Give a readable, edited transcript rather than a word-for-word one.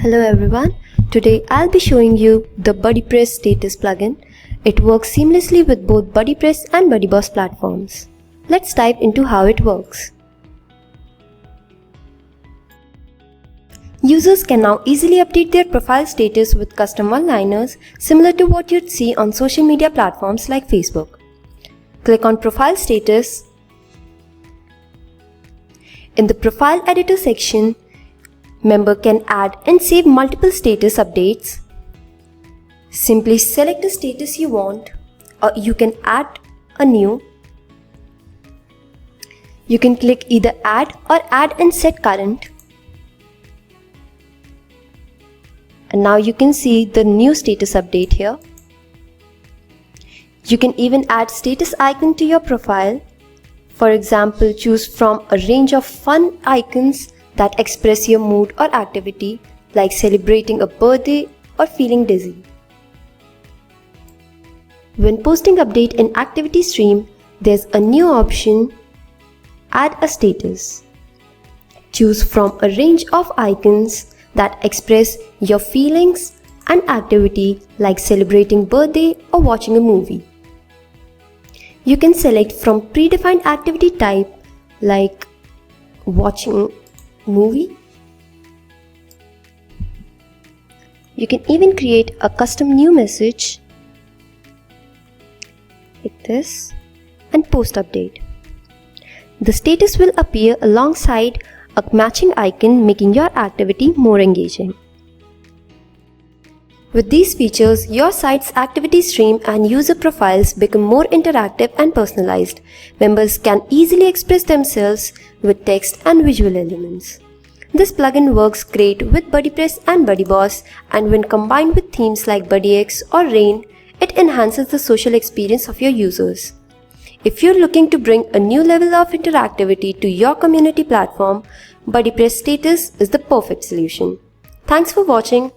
Hello everyone, today I'll be showing you the BuddyPress status plugin. It works seamlessly with both BuddyPress and BuddyBoss platforms. Let's dive into how it works. Users can now easily update their profile status with custom one-liners similar to what you'd see on social media platforms like Facebook. Click on Profile Status. In the Profile Editor section, member can add and save multiple status updates. Simply select the status you want, or you can add a new. You can click either Add or Add and set current. And now you can see the new status update here. You can even add status icon to your profile. For example, choose from a range of fun icons that express your mood or activity, like celebrating a birthday or feeling dizzy. When posting update in activity stream, there's a new option, Add a status. Choose from a range of icons that express your feelings and activity, like celebrating birthday or watching a movie. You can select from predefined activity type like watching movie. You can even create a custom new message like this and post update. The status will appear alongside a matching icon, making your activity more engaging. With these features, your site's activity stream and user profiles become more interactive and personalized. Members can easily express themselves with text and visual elements. This plugin works great with BuddyPress and BuddyBoss, and when combined with themes like BuddyX or Rain, it enhances the social experience of your users. If you're looking to bring a new level of interactivity to your community platform, BuddyPress Status is the perfect solution. Thanks for watching.